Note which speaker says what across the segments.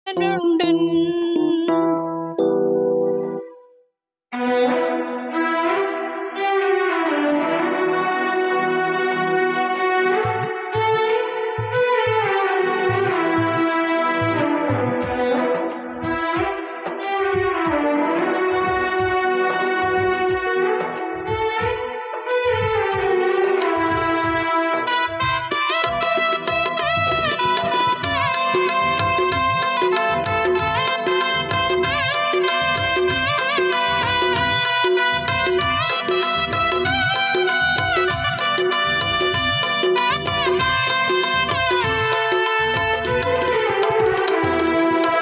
Speaker 1: నుండున్.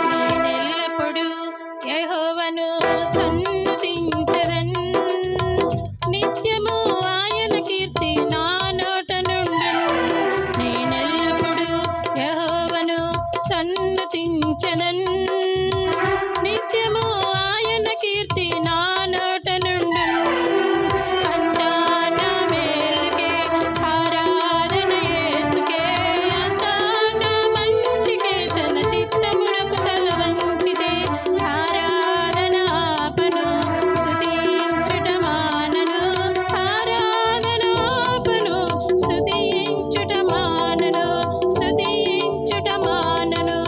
Speaker 1: నేనెల్లప్పుడూ యెహోవాను సన్నుతించెదన్. నిత్యము ఆయన కీర్తి నా నోట నుండున్. నేనెల్లప్పుడూ యెహోవాను సన్నుతించెదన్. నిత్యము ఆయన కీర్తి నా నోట నుండున్. అంతా నా మేలుకే, ఆరాధన యేసుకే. అంతా నా మంచికే, తన చిత్తమునకు తల వంచితే. ఆరాధన ఆపను, స్తుతించుట మానను. ఆరాధన ఆపను, స్తుతించుట మానను. స్తుతించుట మానను.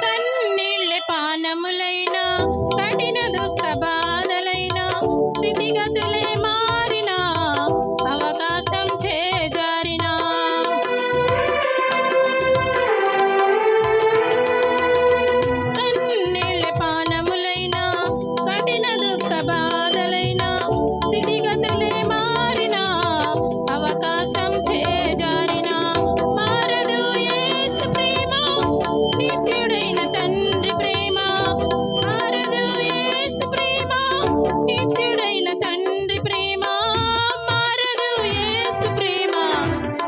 Speaker 1: కన్నీళ్ళే పానములైన, కఠిన దుఃఖ బాధలైన, స్థితిగతులే మారిన, అవకాశం చేజారిన. కన్నీళ్ళే పానములైన, కఠిన దుఃఖ బాధలైన, స్థితిగతులే మారిన, అవకాశం చేజారిన. మారదు యేసు ప్రేమ, నిత్యుడైన తండ్రి ప్రేమ. మారదు యేసు ప్రేమ, నిత్యుడైన తండ్రి ప్రేమ. మారదు యేసు ప్రేమ,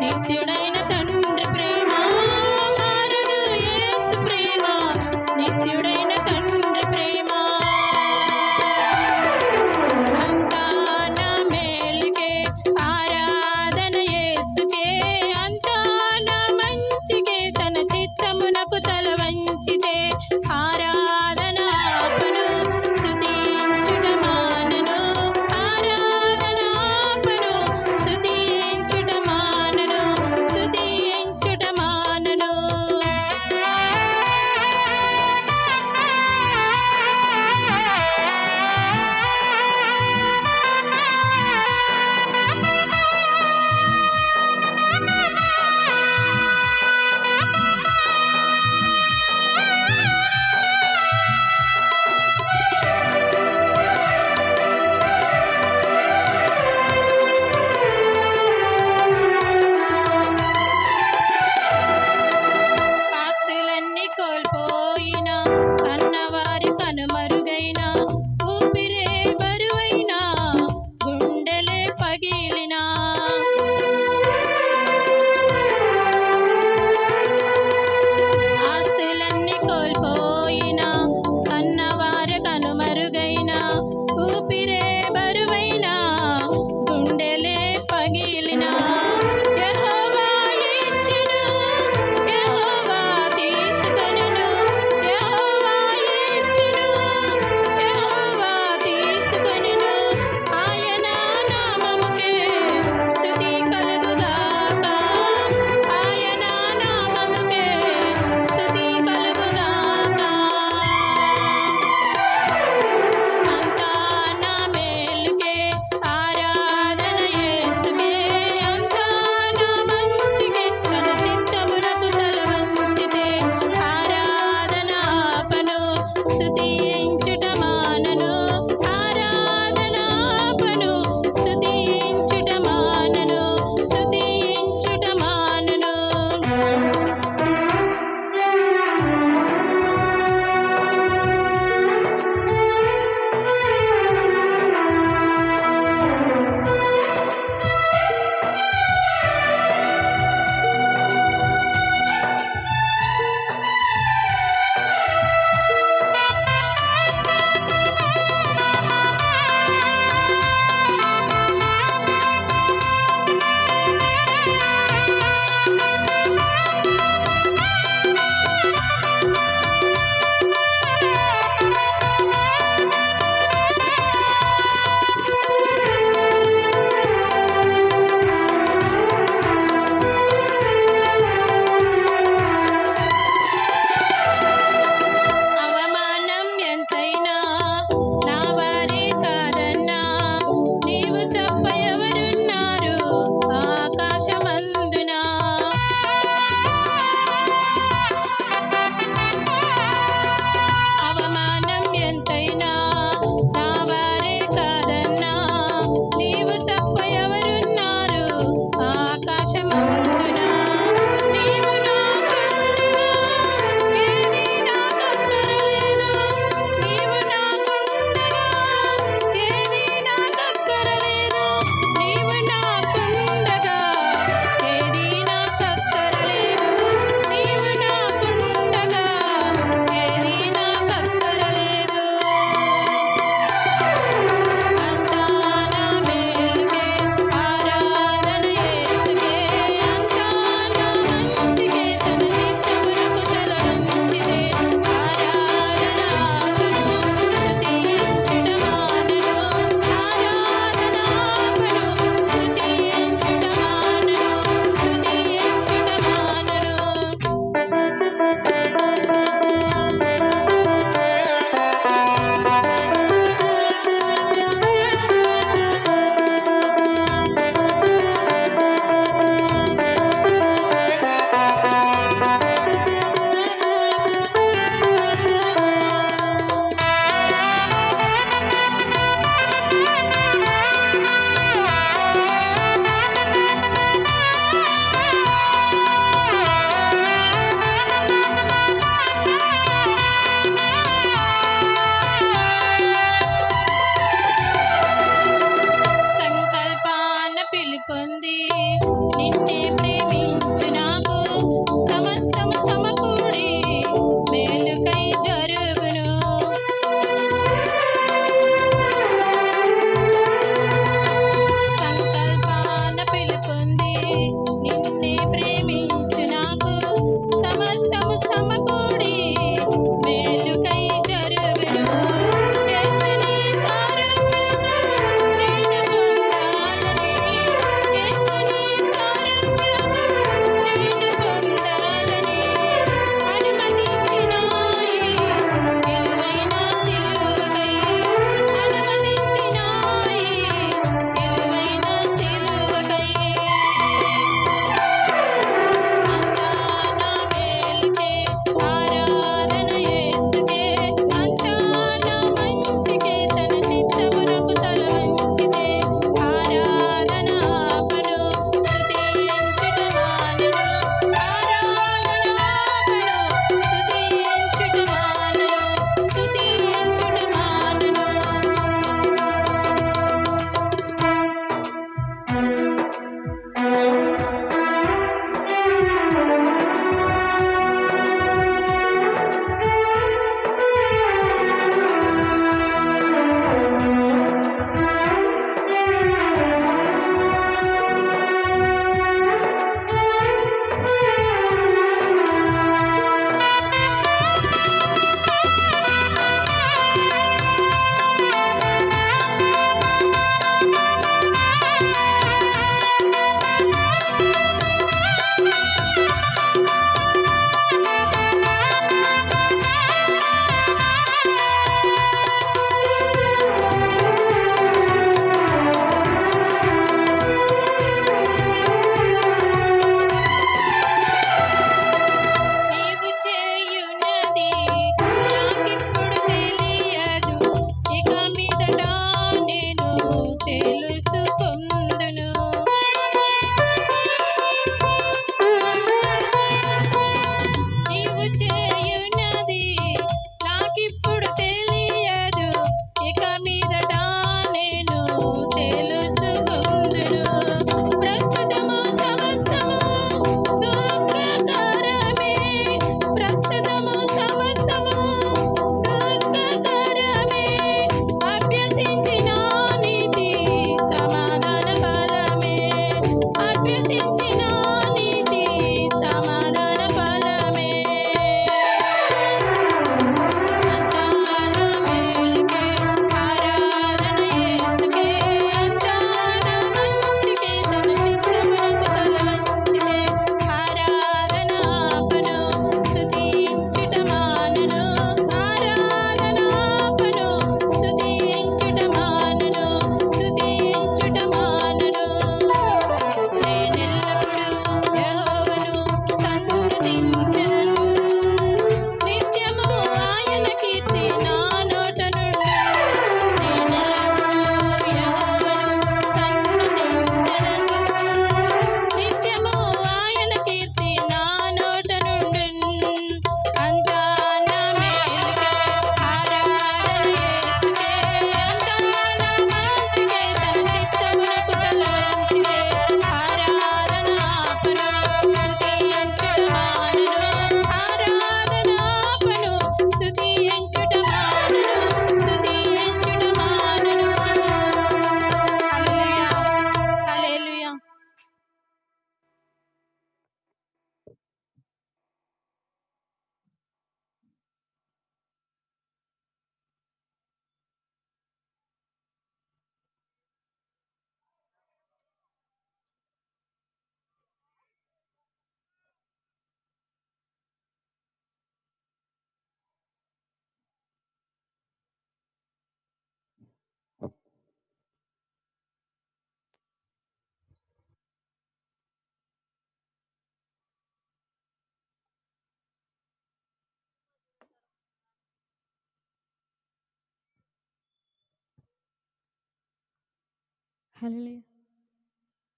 Speaker 1: నిత్యుడైన తండ్రి ప్రేమ. మారదు యేసు ప్రేమ, నిత్యుడైన తండ్రి ప్రేమ. అంతా నా మేలుకే, ఆరాధన యేసుకే. అంతా నా మంచికే, తన చిత్తమునకు తల వంచితే. ఆరాధన ఆపను, స్తుతించుట మానను. ఆరాధన ఆపను, స్తుతించుట మానను. స్తుతించుట మానను. ఆస్తులన్నీ కోల్పోయిన, కన్నవారి కనుమరుగైన, ఊపిరే బరువైన, గుండెలే పగిలిన. ఆస్తులన్నీ కోల్పోయిన, కన్నవారి కనుమరుగైన, ఊపిరే బరువైన, గుండెలే పగిలిన. యెహోవా ఇచ్చెను, యెహోవా తీసుకొనెను. యెహోవా ఇచ్చెను, యెహోవా తీసుకొనెను. ఆయన నామముకే స్తుతి కలుగుగాక. ఆయన నామముకే స్తుతి కలుగుగాక. అంతా నా మేలుకే, తెలుసుకొందును. నీవు చేయున్నది నాకిప్పుడు తెలియదు, ఇక మీదట నేను తెలుసుకొందును. ప్రస్తుతము సమస్తము దుఃఖకరమే, ప్రస్తుతము సమస్తము దుఃఖకరమే. అభ్యసించిన నీతి సమాధాన ఫలమే, అభ్యసించిన నీతి సమాధాన ఫలమే. అంతా నా మేలుకే, ఆరాధన యేసుకే, అంతా నా మంచికే, తన చిత్తమునకు తల వంచితే ఆరాధన ఆపను, స్తుతించుట మానను, ఆరాధన ఆపను, స్తుతించుట మానను, స్తుతించుట మానను. నేనెల్లప్పుడూ యెహోవాను సన్నుతించెదను, నిత్యము ఆయన కీర్తి నా నోట నుండును. నేనెల్లప్పుడూ యెహోవాను సన్నుతించెదను, నిత్యము ఆయన కీర్తి నా నోట నుండును. అంతా నా మేలుకే, ఆరాధన యేసుకే, అంతా నా మంచికే, తన చిత్తమునకు తల వంచితే ఆరాధన ఆపను, స్తుతించుట మానను, ఆరాధన ఆపను, స్తుతించుట మానను, స్తుతించుట మానను. హల్లెలూయా, హల్లెలూయా.
Speaker 2: హల్లెలూయా.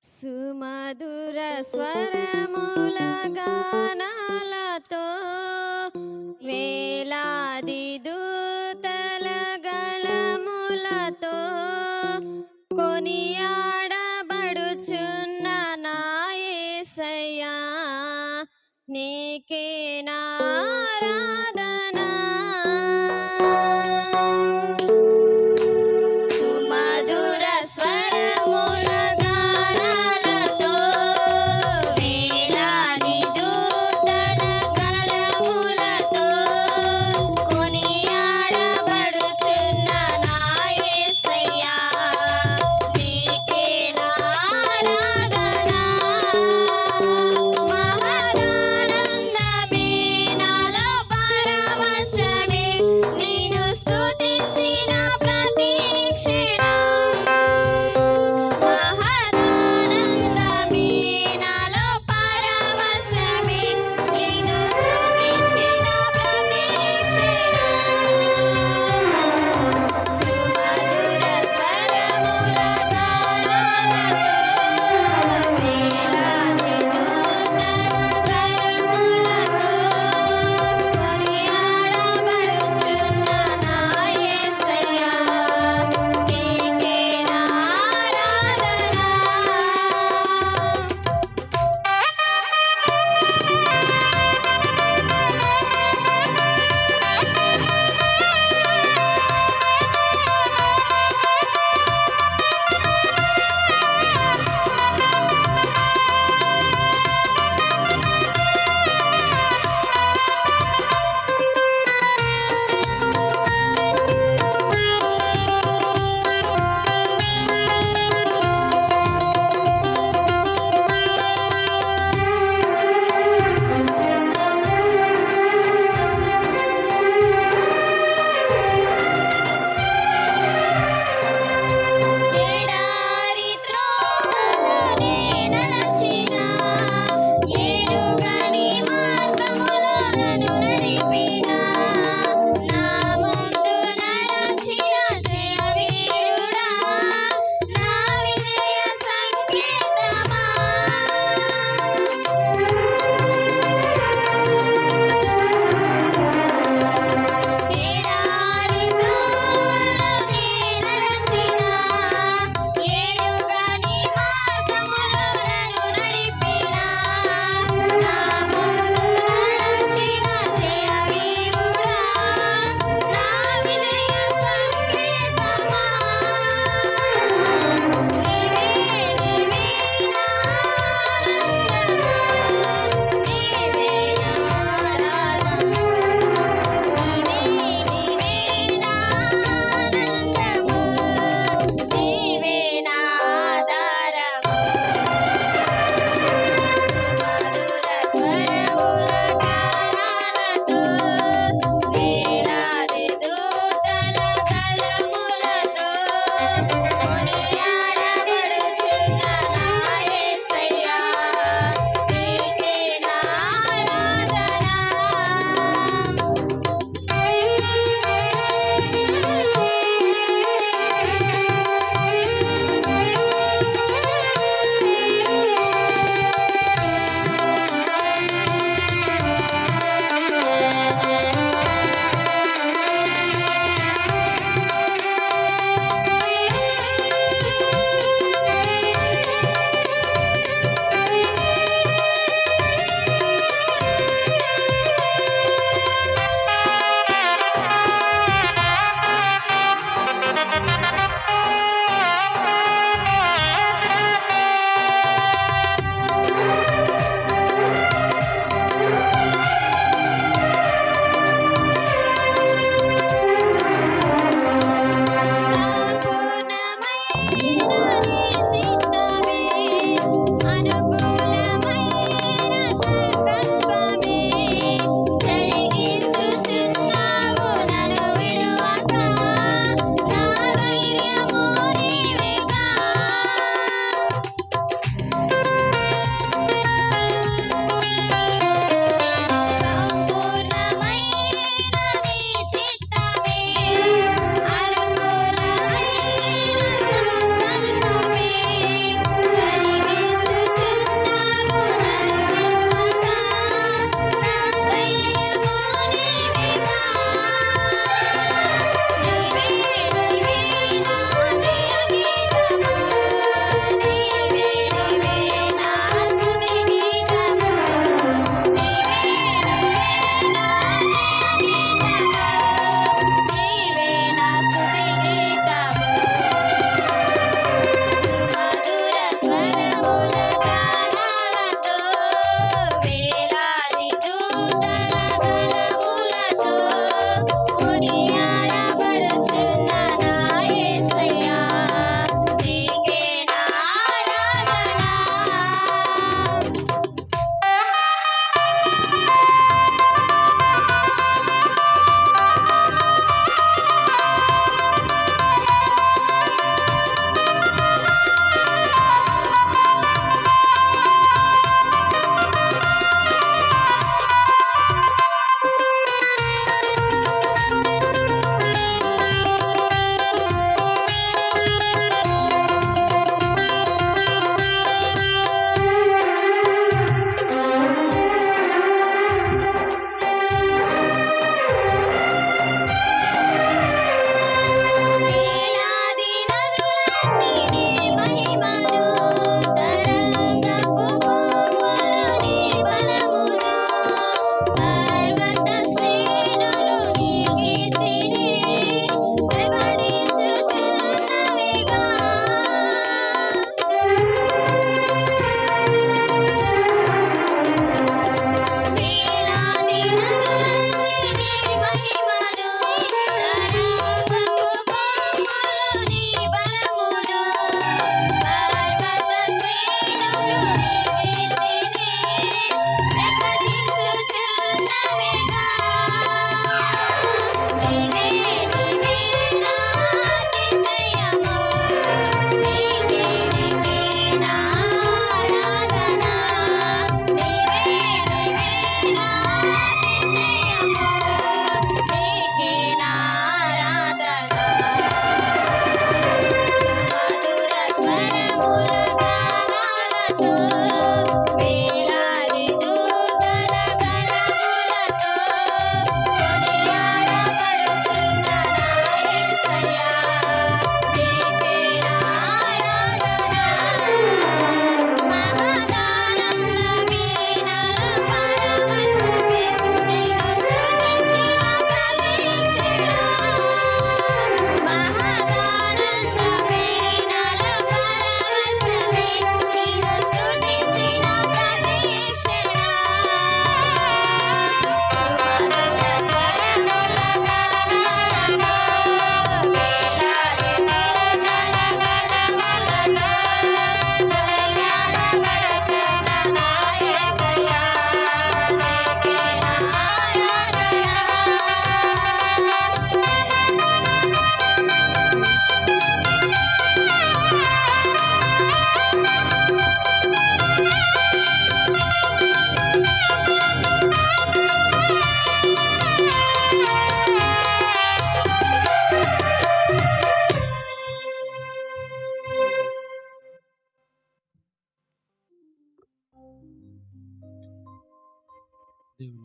Speaker 2: సుమధుర స్వరముల గానాలతో వేలాది దూతల గళములతో కొనియాడబడుచున్న నా యేసయ్యా, నీకే నా ఆరాధన. సుమధుర స్వరముల గానాలతో వేలాది దూతల గళములతో కొనియాడబడుచున్న నా యేసయ్యా, నీకే నా ఆరాధన. మహదానందమే నాలో పరమానందమే,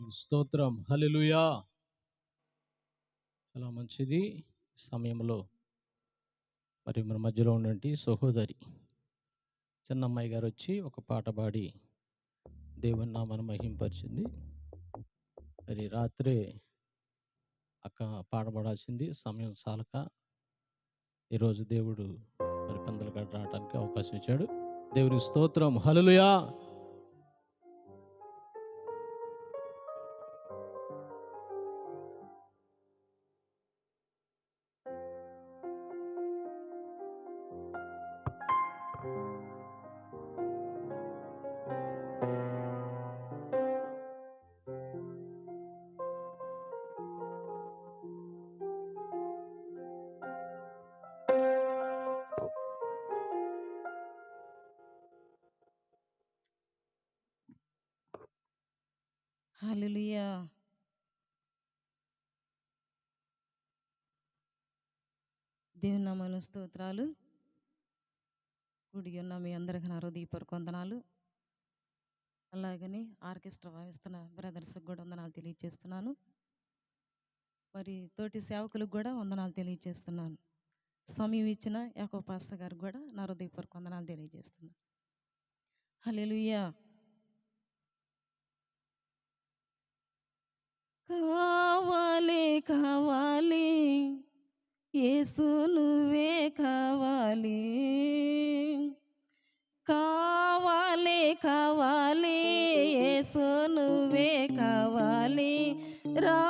Speaker 3: దేవునికి స్తోత్రం. హల్లెలూయా. చాలా మంచిది. ఈ సమయంలో మరి మన మధ్యలో ఉన్నటువంటి సహోదరి చిన్న అమ్మాయి గారు వచ్చి ఒక పాట పాడి దేవుని నామాన్ని మహింపరిచింది. మరి రాత్రే అక్క పాట పాడాల్సింది, సమయం చాలక ఈరోజు దేవుడు మరి పందల కాడ రావడానికి అవకాశం ఇచ్చాడు. దేవునికి స్తోత్రం. హల్లెలూయా.
Speaker 1: హల్లెలూయా. దేవుని నామమున స్తోత్రాలు. కూడి ఉన్న మీ అందరికి నా హృదయపూర్వక వందనాలు. అలాగని ఆర్కెస్ట్రా వాయిస్తున్న బ్రదర్స్కి కూడా వందనాలు తెలియజేస్తున్నాను. మరి తోటి సేవకులకు కూడా వందనాలు తెలియజేస్తున్నాను. సమయం ఇచ్చిన యాకోబు పాస్టర్ గారికి కూడా నా హృదయపూర్వక వందనాలు తెలియజేస్తున్నాను. హల్లెలూయా. కావాలి కావాలి యేసు నువ్వే కావాలి, కావాలి కావాలి యేసు నువ్వే కావాలి, రా